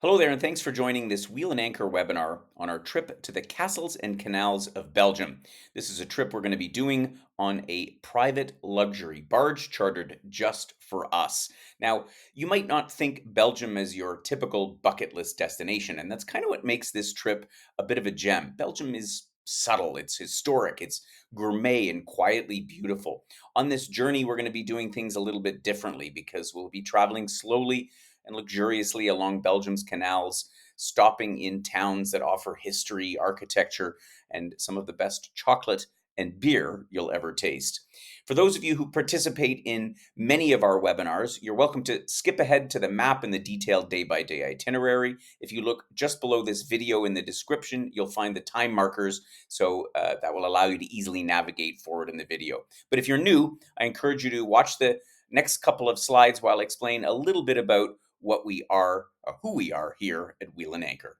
Hello there, and thanks for joining this Wheel and Anchor webinar on our trip to the castles and canals of Belgium. This is a trip we're going to be doing on a private luxury barge chartered just for us. Now, you might not think Belgium as your typical bucket list destination, and that's kind of what makes this trip a bit of a gem. Belgium is subtle, it's historic, it's gourmet, and quietly beautiful. On this journey, we're going to be doing things a little bit differently because we'll be traveling slowly and luxuriously along Belgium's canals, stopping in towns that offer history, architecture, and some of the best chocolate and beer you'll ever taste. For those of you who participate in many of our webinars, you're welcome to skip ahead to the map and the detailed day by day itinerary. If you look just below this video in the description, you'll find the time markers, so that will allow you to easily navigate forward in the video. But if you're new, I encourage you to watch the next couple of slides while I explain a little bit about what we are, or who we are here at Wheel and Anchor.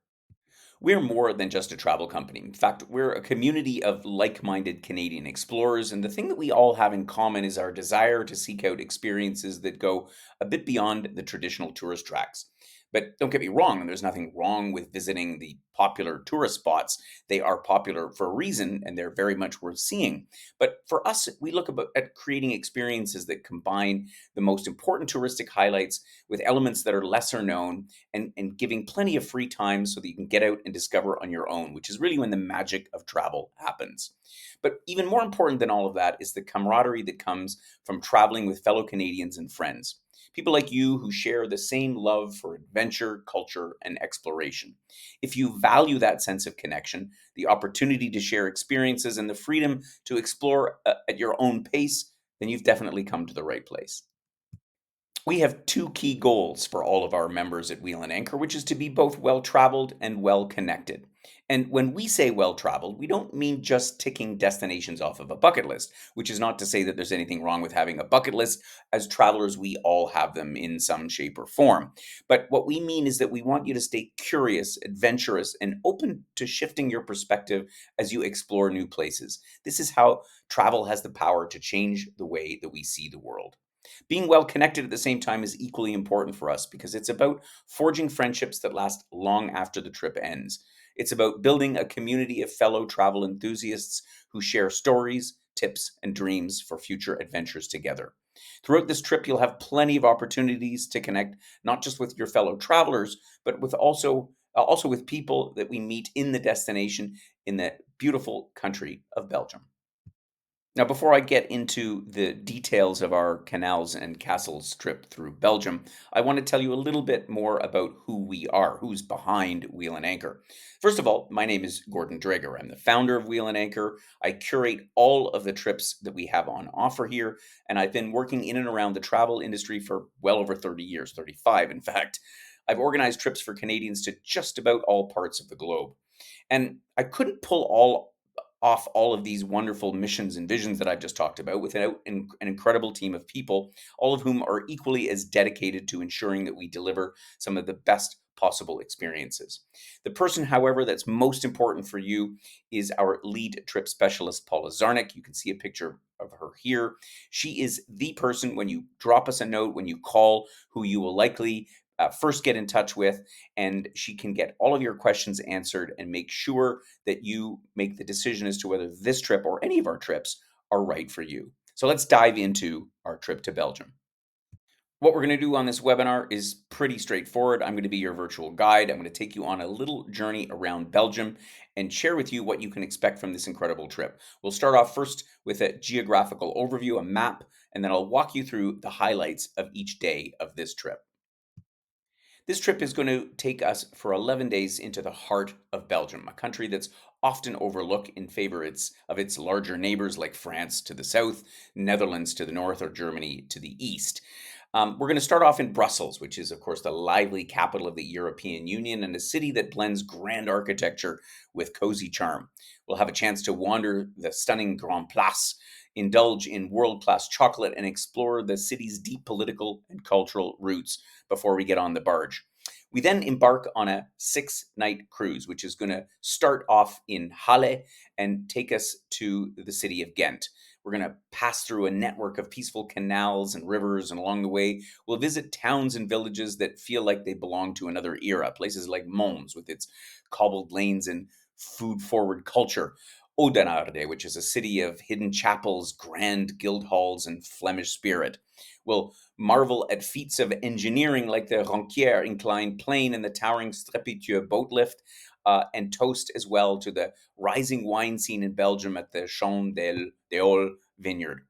We're more than just a travel company. In fact, we're a community of like minded Canadian explorers, and the thing that we all have in common is our desire to seek out experiences that go a bit beyond the traditional tourist tracks. But don't get me wrong, and there's nothing wrong with visiting the popular tourist spots. They are popular for a reason, and they're very much worth seeing. But for us, we look at creating experiences that combine the most important touristic highlights with elements that are lesser known and giving plenty of free time so that you can get out and discover on your own, which is really when the magic of travel happens. But even more important than all of that is the camaraderie that comes from traveling with fellow Canadians and friends. People like you who share the same love for adventure, culture, and exploration. If you value that sense of connection, the opportunity to share experiences, and the freedom to explore at your own pace, then you've definitely come to the right place. We have two key goals for all of our members at Wheel and Anchor, which is to be both well traveled and well connected. And when we say well traveled, we don't mean just ticking destinations off of a bucket list, which is not to say that there's anything wrong with having a bucket list. As travelers, we all have them in some shape or form. But what we mean is that we want you to stay curious, adventurous, and open to shifting your perspective as you explore new places. This is how travel has the power to change the way that we see the world. Being well connected at the same time is equally important for us because it's about forging friendships that last long after the trip ends. It's about building a community of fellow travel enthusiasts who share stories, tips, and dreams for future adventures together. Throughout this trip, you'll have plenty of opportunities to connect not just with your fellow travelers, but with also with people that we meet in the destination in the beautiful country of Belgium. Now, before I get into the details of our canals and castles trip through Belgium, I want to tell you a little bit more about who we are, who's behind Wheel and Anchor. First of all, my name is Gordon Drager. I'm the founder of Wheel and Anchor. I curate all of the trips that we have on offer here, and I've been working in and around the travel industry for well over 30 years, 35 in fact. I've organized trips for Canadians to just about all parts of the globe. And I couldn't pull all off all of these wonderful missions and visions that I've just talked about without an incredible team of people, all of whom are equally as dedicated to ensuring that we deliver some of the best possible experiences. The person, however, that's most important for you is our lead trip specialist, Paula Zarnik. You can see a picture of her here. She is the person when you drop us a note, when you call, who you will likely first get in touch with, and she can get all of your questions answered and make sure that you make the decision as to whether this trip or any of our trips are right for you. So let's dive into our trip to Belgium. What we're going to do on this webinar is pretty straightforward. I'm going to be your virtual guide. I'm going to take you on a little journey around Belgium and share with you what you can expect from this incredible trip. We'll start off first with a geographical overview, a map, and then I'll walk you through the highlights of each day of this trip. This trip is going to take us for 11 days into the heart of Belgium, a country that's often overlooked in favor of its larger neighbors like France to the south, Netherlands to the north, or Germany to the east. We're going to start off in Brussels, which is, of course, the lively capital of the European Union and a city that blends grand architecture with cozy charm. We'll have a chance to wander the stunning Grand Place, indulge in world class chocolate, and explore the city's deep political and cultural roots before we get on the barge. We then embark on a 6-night cruise, which is going to start off in Halle and take us to the city of Ghent. We're going to pass through a network of peaceful canals and rivers, and along the way, we'll visit towns and villages that feel like they belong to another era. Places like Mons, with its cobbled lanes and food forward culture. Oudenaarde, which is a city of hidden chapels, grand guild halls, and Flemish spirit. We'll marvel at feats of engineering like the Ronquière inclined plane and the towering Strepiteux boat lift, and toast as well to the rising wine scene in Belgium at the Champ d'Eole vineyard.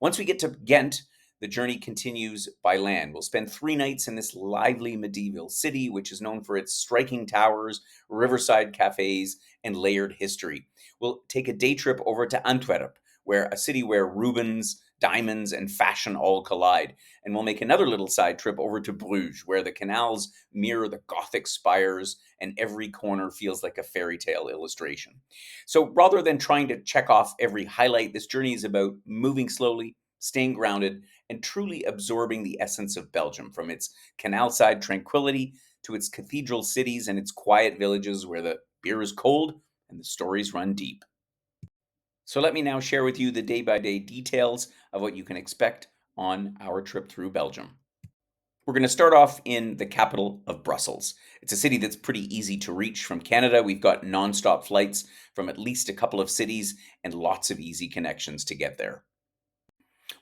Once we get to Ghent, the journey continues by land. We'll spend 3 nights in this lively medieval city, which is known for its striking towers, riverside cafes, and layered history. We'll take a day trip over to Antwerp, where a city where Rubens, diamonds, and fashion all collide. And we'll make another little side trip over to Bruges, where the canals mirror the Gothic spires and every corner feels like a fairy tale illustration. So rather than trying to check off every highlight, this journey is about moving slowly, staying grounded, and truly absorbing the essence of Belgium, from its canal side tranquility to its cathedral cities and its quiet villages where the beer is cold and the stories run deep. So let me now share with you the day by day details of what you can expect on our trip through Belgium. We're going to start off in the capital of Brussels. It's a city that's pretty easy to reach from Canada. We've got nonstop flights from at least a couple of cities and lots of easy connections to get there.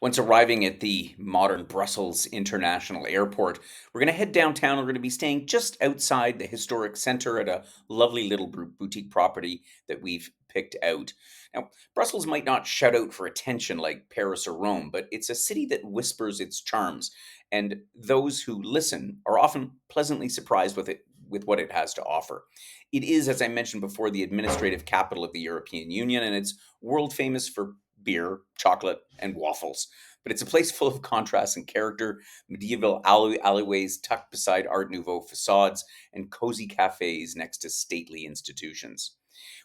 Once arriving at the modern Brussels International Airport, we're going to head downtown. We're going to be staying just outside the historic center at a lovely little boutique property that we've picked out. Now, Brussels might not shout out for attention like Paris or Rome, but it's a city that whispers its charms, and those who listen are often pleasantly surprised with what it has to offer. It is, as I mentioned before, the administrative capital of the European Union, and it's world famous for beer, chocolate, and waffles. But it's a place full of contrast and character, medieval alleyways tucked beside Art Nouveau facades, and cozy cafes next to stately institutions.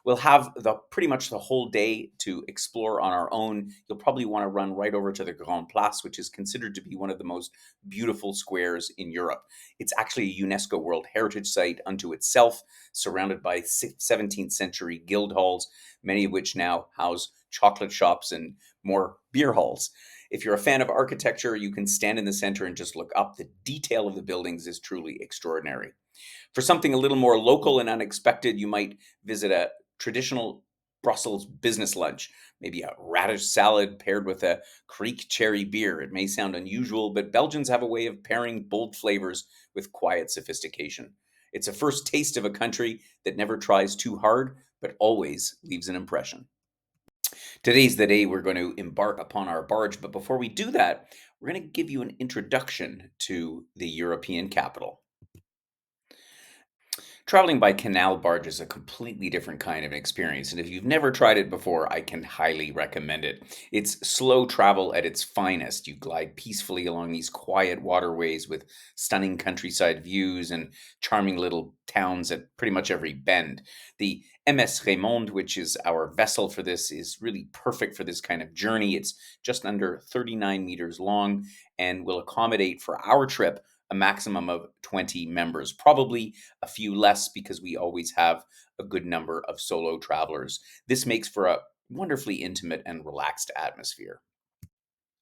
We'll have the pretty much the whole day to explore on our own. You'll probably want to run right over to the Grand Place, which is considered to be one of the most beautiful squares in Europe. It's actually a UNESCO World Heritage Site unto itself, surrounded by 17th century guild halls, many of which now house chocolate shops and more beer halls. If you're a fan of architecture, you can stand in the center and just look up. The detail of the buildings is truly extraordinary. For something a little more local and unexpected, you might visit a traditional Brussels business lunch, maybe a radish salad paired with a creek cherry beer. It may sound unusual, but Belgians have a way of pairing bold flavors with quiet sophistication. It's a first taste of a country that never tries too hard, but always leaves an impression. Today's the day we're going to embark upon our barge, but before we do that, we're going to give you an introduction to the European capital. Traveling by canal barge is a completely different kind of experience, and if you've never tried it before, I can highly recommend it. It's slow travel at its finest. You glide peacefully along these quiet waterways with stunning countryside views and charming little towns at pretty much every bend. The MS Raymond, which is our vessel for this, is really perfect for this kind of journey. It's just under 39 meters long and will accommodate for our trip a maximum of 20 members, probably a few less because we always have a good number of solo travelers. This makes for a wonderfully intimate and relaxed atmosphere.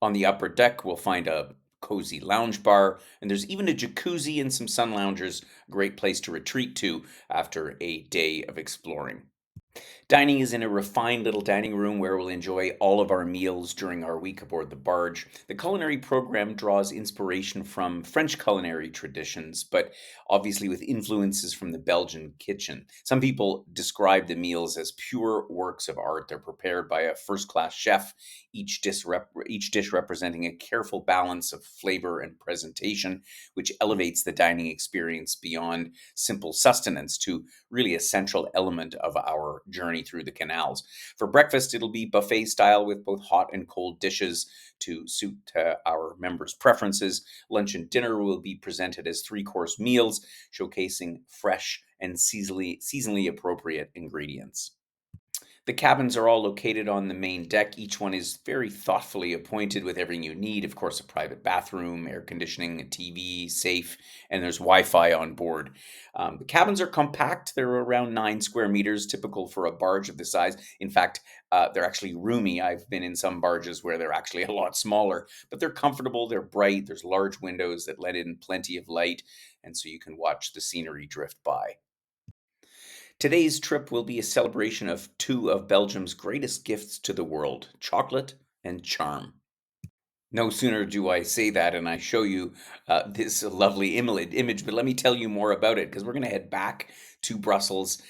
On the upper deck, we'll find a cozy lounge bar, and there's even a jacuzzi and some sun loungers, a great place to retreat to after a day of exploring. Dining is in a refined little dining room where we'll enjoy all of our meals during our week aboard the barge. The culinary program draws inspiration from French culinary traditions, but obviously with influences from the Belgian kitchen. Some people describe the meals as pure works of art. They're prepared by a first class chef, each dish representing a careful balance of flavor and presentation, which elevates the dining experience beyond simple sustenance to really a central element of our journey through the canals. For breakfast, it'll be buffet style with both hot and cold dishes to suit our members' preferences. Lunch and dinner will be presented as three-course meals, showcasing fresh and seasonally appropriate ingredients. The cabins are all located on the main deck. Each one is very thoughtfully appointed with everything you need. Of course, a private bathroom, air conditioning, a TV, safe, and there's Wi Fi on board. The cabins are compact. They're around 9 square meters, typical for a barge of this size. In fact, they're actually roomy. I've been in some barges where they're actually a lot smaller, but they're comfortable. They're bright. There's large windows that let in plenty of light, and so you can watch the scenery drift by. Today's trip will be a celebration of two of Belgium's greatest gifts to the world: chocolate and charm. No sooner do I say that and I show you this lovely image, but let me tell you more about it because we're going to head back to Brussels,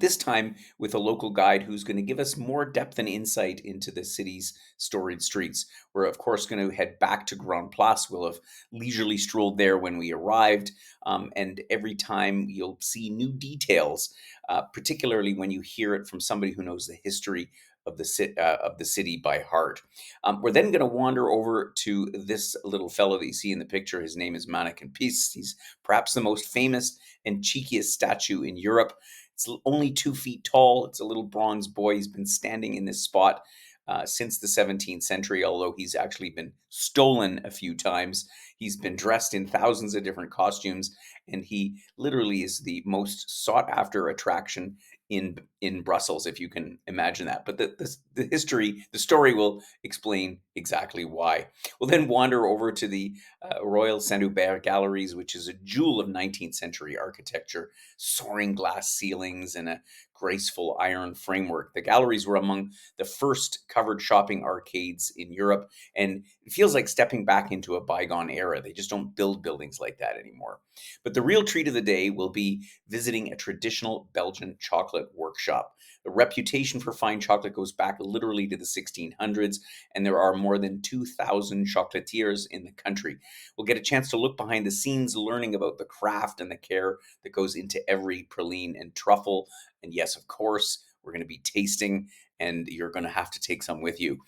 this time with a local guide who's going to give us more depth and insight into the city's storied streets. We're, of course, going to head back to Grand Place. We'll have leisurely strolled there when we arrived, and every time you'll see new details, particularly when you hear it from somebody who knows the history of the city by heart. We're then going to wander over to this little fellow that you see in the picture. His name is Mannequin Peace. He's perhaps the most famous and cheekiest statue in Europe. It's only 2 feet tall. It's a little bronze boy. He's been standing in this spot since the 17th century, although he's actually been stolen a few times. He's been dressed in thousands of different costumes, and he literally is the most sought after attraction in Brussels, if you can imagine that. But the story will explain exactly why. We'll then wander over to the Royal Saint Hubert Galleries, which is a jewel of 19th century architecture, soaring glass ceilings and a graceful iron framework. The galleries were among the first covered shopping arcades in Europe, and it feels like stepping back into a bygone era. They just don't build buildings like that anymore. But the real treat of the day will be visiting a traditional Belgian chocolate workshop. The reputation for fine chocolate goes back literally to the 1600s, and there are more than 2,000 chocolatiers in the country. We'll get a chance to look behind the scenes, learning about the craft and the care that goes into every praline and truffle. And yes, of course, we're going to be tasting, and you're going to have to take some with you.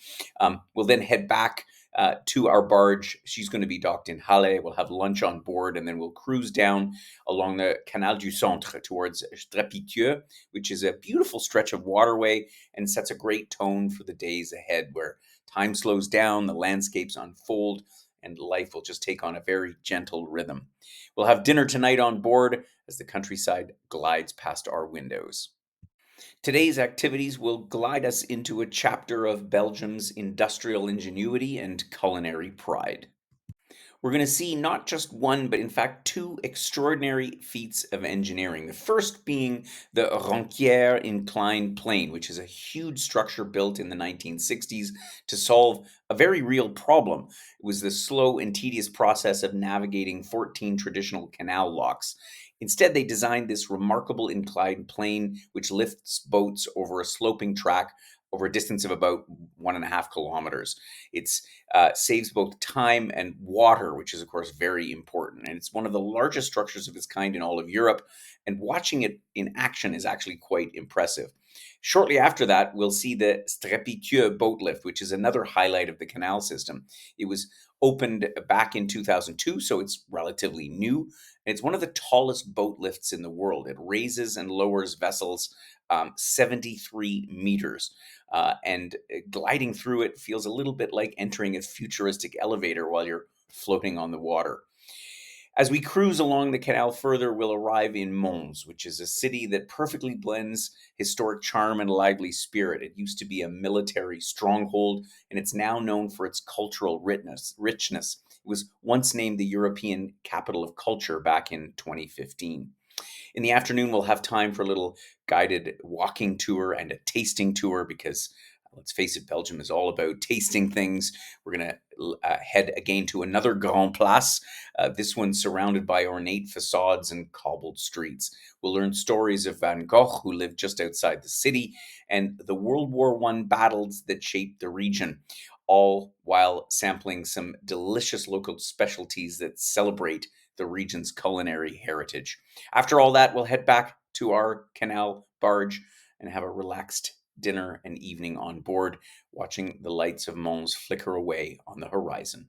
We'll then head back to our barge. She's going to be docked in Halle. We'll have lunch on board, and then we'll cruise down along the Canal du Centre towards Strepitieux, which is a beautiful stretch of waterway and sets a great tone for the days ahead, where time slows down, the landscapes unfold, and life will just take on a very gentle rhythm. We'll have dinner tonight on board as the countryside glides past our windows. Today's activities will glide us into a chapter of Belgium's industrial ingenuity and culinary pride. We're going to see not just one, but in fact two extraordinary feats of engineering. The first being the Ronquière inclined plane, which is a huge structure built in the 1960s to solve a very real problem. It was the slow and tedious process of navigating 14 traditional canal locks. Instead, they designed this remarkable inclined plane which lifts boats over a sloping track over a distance of about 1.5 kilometers. It's saves both time and water, which is, of course, very important. And it's one of the largest structures of its kind in all of Europe. And watching it in action is actually quite impressive. Shortly after that, we'll see the Strepitieux boat lift, which is another highlight of the canal system. It was opened back in 2002, so it's relatively new. And it's one of the tallest boat lifts in the world. It raises and lowers vessels 73 meters. And gliding through it feels a little bit like entering a futuristic elevator while you're floating on the water. As we cruise along the canal further, we'll arrive in Mons, which is a city that perfectly blends historic charm and lively spirit. It used to be a military stronghold, and it's now known for its cultural richness. It was once named the European Capital of Culture back in 2015. In the afternoon, we'll have time for a little guided walking tour and a tasting tour because, let's face it, Belgium is all about tasting things. We're going to head again to another Grand Place, this one surrounded by ornate facades and cobbled streets. We'll learn stories of Van Gogh, who lived just outside the city, and the World War One battles that shaped the region, all while sampling some delicious local specialties that celebrate the region's culinary heritage. After all that, we'll head back to our canal barge and have a relaxed dinner and evening on board, watching the lights of Mons flicker away on the horizon.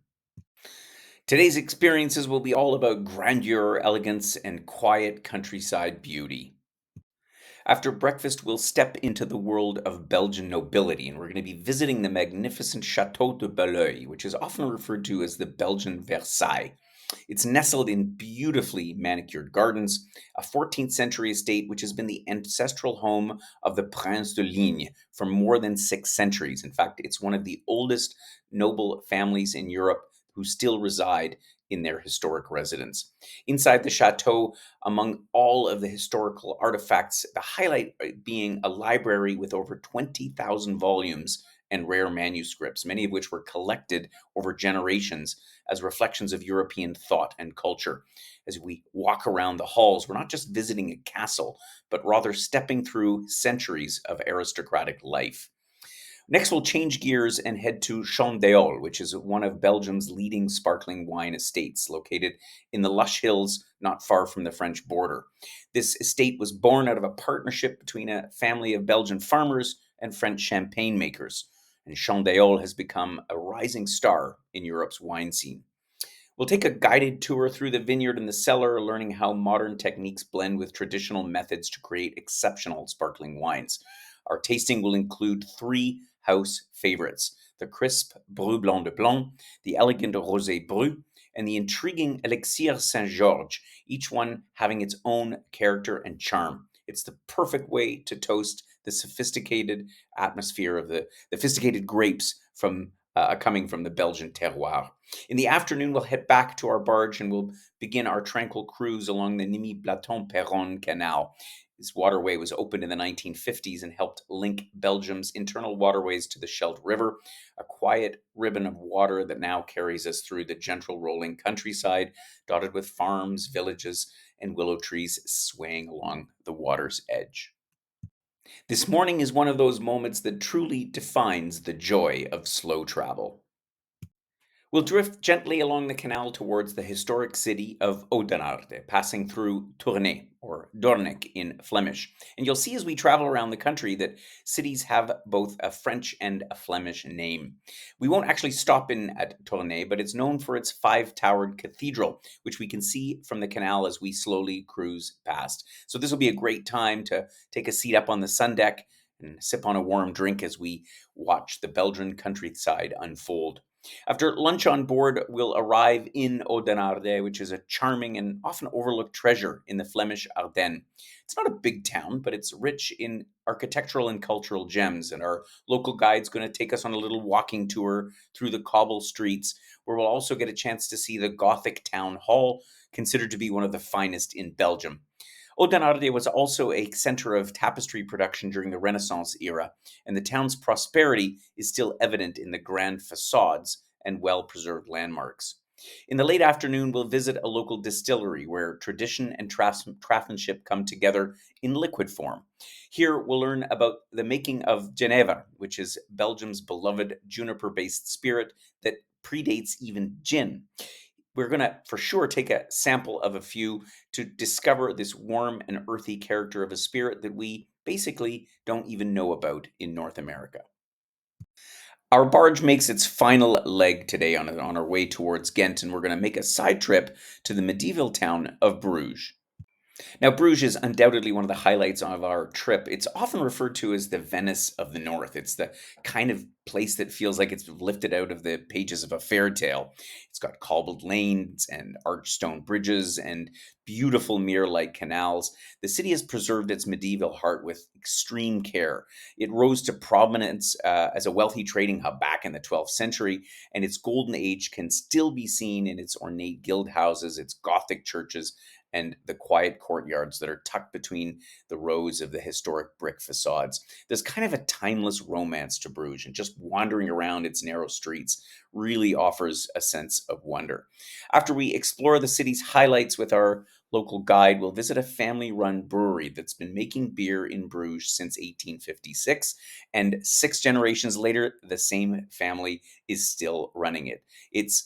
Today's experiences will be all about grandeur, elegance, and quiet countryside beauty. After breakfast, we'll step into the world of Belgian nobility, and we're going to be visiting the magnificent Chateau de Belleuil, which is often referred to as the Belgian Versailles. It's nestled in beautifully manicured gardens, a 14th century estate which has been the ancestral home of the Prince de Ligne for more than 6 centuries. In fact, it's one of the oldest noble families in Europe who still reside in their historic residence. Inside the chateau, among all of the historical artifacts, the highlight being a library with over 20,000 volumes and rare manuscripts, many of which were collected over generations as reflections of European thought and culture. As we walk around the halls, we're not just visiting a castle, but rather stepping through centuries of aristocratic life. Next, we'll change gears and head to Chandéol, which is one of Belgium's leading sparkling wine estates, located in the lush hills not far from the French border. This estate was born out of a partnership between a family of Belgian farmers and French champagne makers, and Chandéol has become a rising star in Europe's wine scene. We'll take a guided tour through the vineyard and the cellar, learning how modern techniques blend with traditional methods to create exceptional sparkling wines. Our tasting will include three house favorites: the crisp Bru Blanc de Blanc, the elegant Rosé Bru, and the intriguing Elixir Saint Georges, each one having its own character and charm. It's the perfect way to toast the sophisticated atmosphere of the sophisticated grapes from coming from the Belgian terroir. In the afternoon, we'll head back to our barge and we'll begin our tranquil cruise along the Nimy-Blaton-Perron Canal. This waterway was opened in the 1950s and helped link Belgium's internal waterways to the Scheldt River, a quiet ribbon of water that now carries us through the gentle rolling countryside, dotted with farms, villages, and willow trees swaying along the water's edge. This morning is one of those moments that truly defines the joy of slow travel. We'll drift gently along the canal towards the historic city of Oudenaarde, passing through Tournai, or Dornik in Flemish. And you'll see as we travel around the country that cities have both a French and a Flemish name. We won't actually stop in at Tournai, but it's known for its five-towered cathedral, which we can see from the canal as we slowly cruise past. So this will be a great time to take a seat up on the sun deck and sip on a warm drink as we watch the Belgian countryside unfold. After lunch on board, we'll arrive in Oudenaarde, which is a charming and often overlooked treasure in the Flemish Ardennes. It's not a big town, but it's rich in architectural and cultural gems. And our local guide's going to take us on a little walking tour through the cobble streets, where we'll also get a chance to see the Gothic town hall, considered to be one of the finest in Belgium. Oudenaarde was also a center of tapestry production during the Renaissance era, and the town's prosperity is still evident in the grand facades and well preserved landmarks. In the late afternoon, we'll visit a local distillery where tradition and craftsmanship come together in liquid form. Here, we'll learn about the making of Geneva, which is Belgium's beloved juniper based spirit that predates even gin. We're going to for sure take a sample of a few to discover this warm and earthy character of a spirit that we basically don't even know about in North America. Our barge makes its final leg today on our way towards Ghent, and we're going to make a side trip to the medieval town of Bruges. Now, Bruges is undoubtedly one of the highlights of our trip. It's often referred to as the Venice of the North. It's the kind of place that feels like it's lifted out of the pages of a fairy tale. It's got cobbled lanes and arched stone bridges and beautiful mirror-like canals. The city has preserved its medieval heart with extreme care. It rose to prominence as a wealthy trading hub back in the 12th century, and its golden age can still be seen in its ornate guild houses, its Gothic churches, and the quiet courtyards that are tucked between the rows of the historic brick facades. There's kind of a timeless romance to Bruges, and just wandering around its narrow streets really offers a sense of wonder. After we explore the city's highlights with our local guide, we'll visit a family run brewery that's been making beer in Bruges since 1856. And 6 generations later, the same family is still running it. It's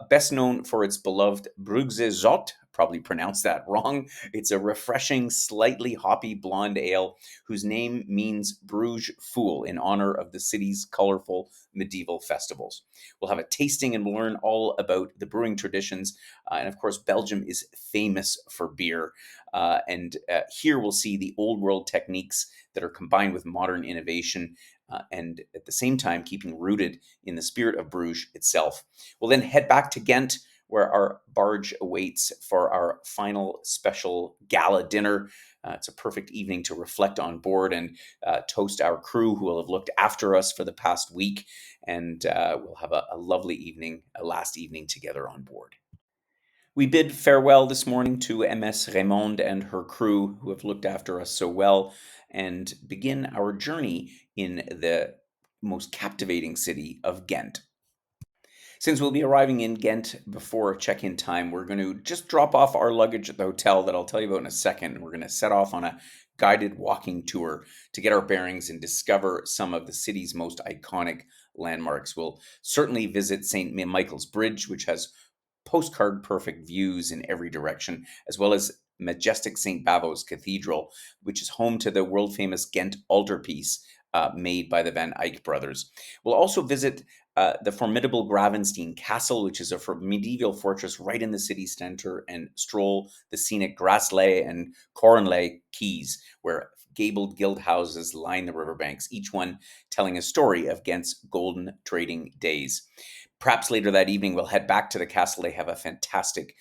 best known for its beloved Bruges Zot, probably pronounced that wrong. It's a refreshing, slightly hoppy blonde ale whose name means Bruges Fool in honor of the city's colorful medieval festivals. We'll have a tasting and learn all about the brewing traditions. And of course, Belgium is famous for beer. And here we'll see the old world techniques that are combined with modern innovation. And at the same time, keeping rooted in the spirit of Bruges itself. We'll then head back to Ghent, where our barge awaits for our final special gala dinner. It's a perfect evening to reflect on board and toast our crew who will have looked after us for the past week. And we'll have a lovely evening, a last evening together on board. We bid farewell this morning to MS Raymond and her crew who have looked after us so well and begin our journey in the most captivating city of Ghent. Since we'll be arriving in Ghent before check-in time, we're going to just drop off our luggage at the hotel that I'll tell you about in a second. We're going to set off on a guided walking tour to get our bearings and discover some of the city's most iconic landmarks. We'll certainly visit St. Michael's Bridge, which has postcard perfect views in every direction, as well as majestic St. Bavo's Cathedral, which is home to the world famous Ghent altarpiece made by the Van Eyck brothers. We'll also visit the formidable Gravenstein Castle, which is a medieval fortress right in the city center, and stroll the scenic Grassley and Cornley quays, where gabled guild houses line the riverbanks, each one telling a story of Ghent's golden trading days. Perhaps later that evening, we'll head back to the castle. They have a fantastic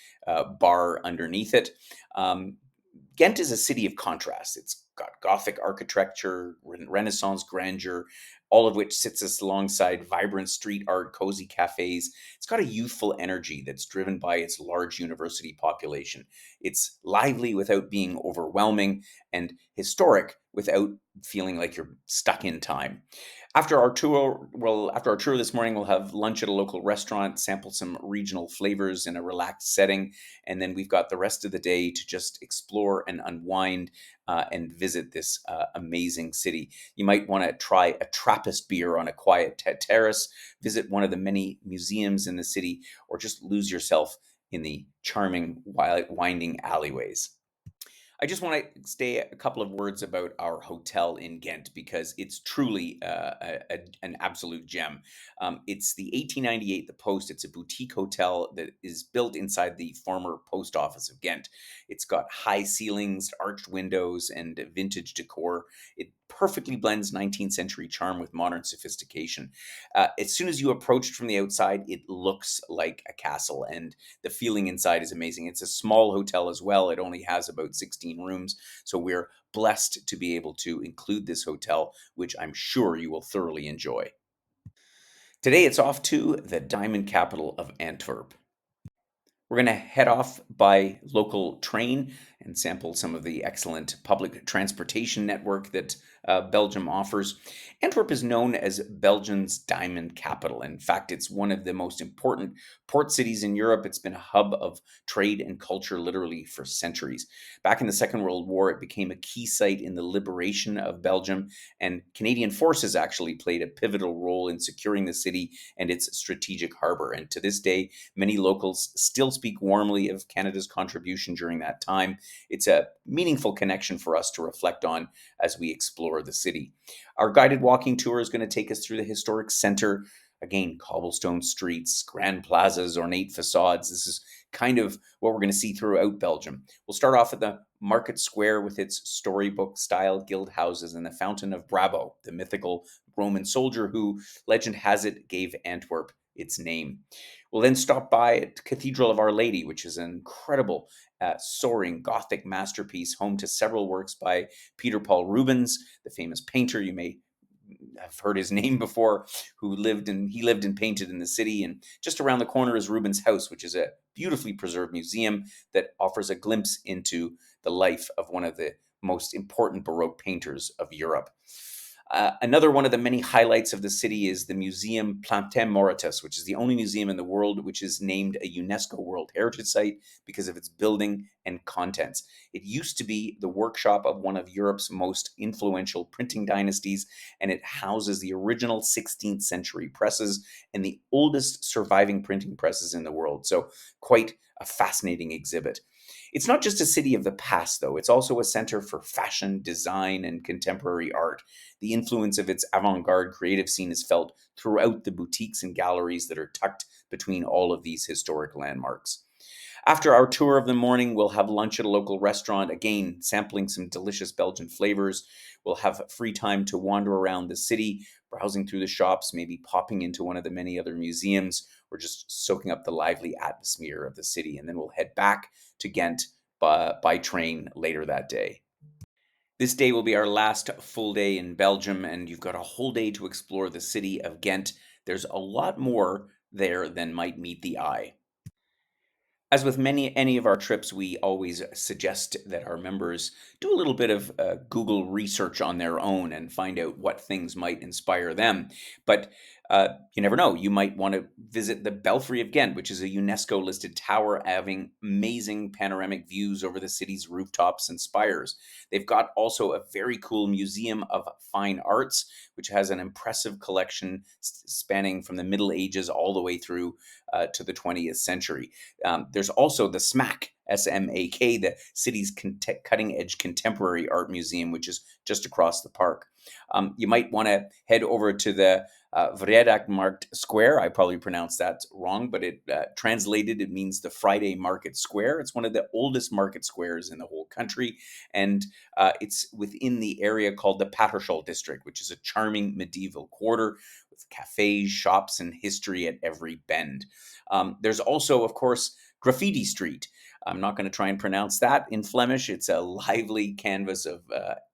bar underneath it. Um, Ghent is a city of contrast. It's got Gothic architecture, Renaissance grandeur, all of which sits us alongside vibrant street art, cozy cafes. It's got a youthful energy that's driven by its large university population. It's lively without being overwhelming, and historic without feeling like you're stuck in time. After our tour this morning, we'll have lunch at a local restaurant, sample some regional flavors in a relaxed setting, and then we've got the rest of the day to just explore and unwind and visit this amazing city. You might want to try a Trappist beer on a quiet terrace, visit one of the many museums in the city, or just lose yourself in the charming, winding alleyways. I just want to say a couple of words about our hotel in Ghent because it's truly an absolute gem. It's the 1898 The Post. It's a boutique hotel that is built inside the former post office of Ghent. It's got high ceilings, arched windows, and vintage decor. It perfectly blends 19th century charm with modern sophistication. As soon as you approach it from the outside, it looks like a castle, and the feeling inside is amazing. It's a small hotel as well. It only has about 16 rooms. So we're blessed to be able to include this hotel, which I'm sure you will thoroughly enjoy. Today it's off to the diamond capital of Antwerp. We're going to head off by local train and sample some of the excellent public transportation network that Belgium offers. Antwerp is known as Belgium's diamond capital. In fact, it's one of the most important port cities in Europe. It's been a hub of trade and culture literally for centuries. Back in the Second World War, it became a key site in the liberation of Belgium, and Canadian forces actually played a pivotal role in securing the city and its strategic harbor. And to this day, many locals still speak warmly of Canada's contribution during that time. It's a meaningful connection for us to reflect on as we explore the city. Our guided walking tour is going to take us through the historic center. Again, cobblestone streets, grand plazas, ornate facades. This is kind of what we're going to see throughout Belgium. We'll start off at the market square with its storybook style guild houses and the Fountain of Brabo, the mythical Roman soldier who, legend has it, gave Antwerp its name. We'll then stop by at Cathedral of Our Lady, which is an incredible, soaring Gothic masterpiece, home to several works by Peter Paul Rubens, the famous painter. You may have heard his name before, he lived and painted in the city. And just around the corner is Rubens' house, which is a beautifully preserved museum that offers a glimpse into the life of one of the most important Baroque painters of Europe. Another one of the many highlights of the city is the Museum Plantem Moritus, which is the only museum in the world which is named a UNESCO World Heritage Site because of its building and contents. It used to be the workshop of one of Europe's most influential printing dynasties, and it houses the original 16th century presses and the oldest surviving printing presses in the world. So quite a fascinating exhibit. It's not just a city of the past, though. It's also a center for fashion, design, and contemporary art. The influence of its avant garde creative scene is felt throughout the boutiques and galleries that are tucked between all of these historic landmarks. After our tour of the morning, we'll have lunch at a local restaurant, again, sampling some delicious Belgian flavors. We'll have free time to wander around the city, browsing through the shops, maybe popping into one of the many other museums, or just soaking up the lively atmosphere of the city. And then we'll head back to Ghent by train later that day. This day will be our last full day in Belgium, and you've got a whole day to explore the city of Ghent. There's a lot more there than might meet the eye. As with many any of our trips, we always suggest that our members do a little bit of Google research on their own and find out what things might inspire them. But you never know. You might want to visit the Belfry of Ghent, which is a UNESCO listed tower having amazing panoramic views over the city's rooftops and spires. They've got also a very cool museum of fine arts, which has an impressive collection spanning from the Middle Ages all the way through to the 20th century. There's also the SMAC, SMAK, the city's cutting edge contemporary art museum, which is just across the park. You might want to head over to the Vredakmarkt Square. I probably pronounced that wrong, but it translated, it means the Friday Market Square. It's one of the oldest market squares in the whole country, and it's within the area called the Paterschol district, which is a charming medieval quarter with cafes, shops, and history at every bend. There's also, of course, Graffiti Street. I'm not going to try and pronounce that in Flemish. It's a lively canvas of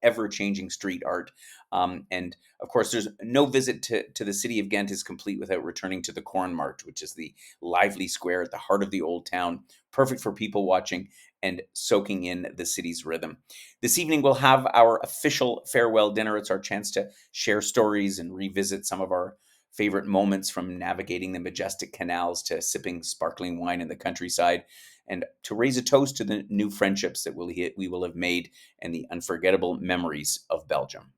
ever changing street art. And of course, there's no visit to the city of Ghent is complete without returning to the Cornmarkt, which is the lively square at the heart of the old town, perfect for people watching and soaking in the city's rhythm. This evening, we'll have our official farewell dinner. It's our chance to share stories and revisit some of our favorite moments, from navigating the majestic canals to sipping sparkling wine in the countryside, and to raise a toast to the new friendships that we will have made and the unforgettable memories of Belgium.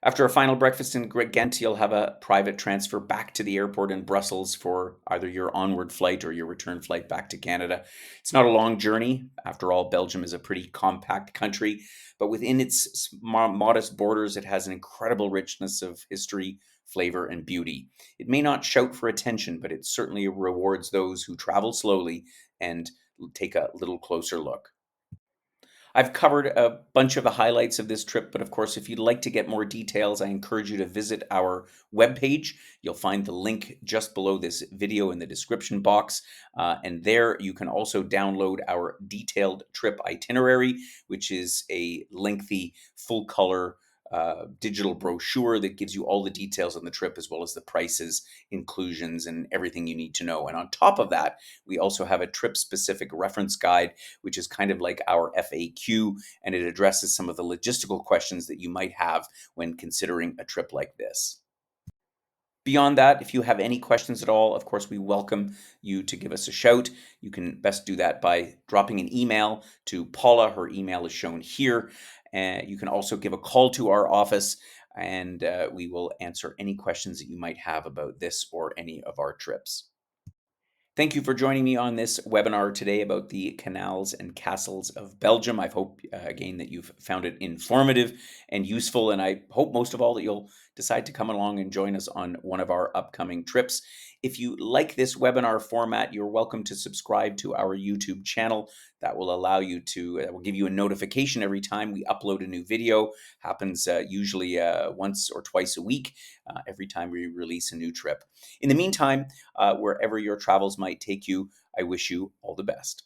After a final breakfast in Ghent, you'll have a private transfer back to the airport in Brussels for either your onward flight or your return flight back to Canada. It's not a long journey. After all, Belgium is a pretty compact country, but within its modest borders, it has an incredible richness of history, flavor, and beauty. It may not shout for attention, but it certainly rewards those who travel slowly and take a little closer look. I've covered a bunch of the highlights of this trip, but of course, if you'd like to get more details, I encourage you to visit our webpage. You'll find the link just below this video in the description box. And there you can also download our detailed trip itinerary, which is a lengthy, full color digital brochure that gives you all the details on the trip, as well as the prices, inclusions, and everything you need to know. And on top of that, we also have a trip specific reference guide, which is kind of like our FAQ, and it addresses some of the logistical questions that you might have when considering a trip like this. Beyond that, if you have any questions at all, of course, we welcome you to give us a shout. You can best do that by dropping an email to Paula. Her email is shown here. You can also give a call to our office, and we will answer any questions that you might have about this or any of our trips. Thank you for joining me on this webinar today about the canals and castles of Belgium. I hope, again, that you've found it informative and useful, and I hope most of all that you'll decide to come along and join us on one of our upcoming trips. If you like this webinar format, you're welcome to subscribe to our YouTube channel. That will allow you to, that will give you a notification every time we upload a new video. Happens usually once or twice a week, every time we release a new trip. In the meantime, wherever your travels might take you, I wish you all the best.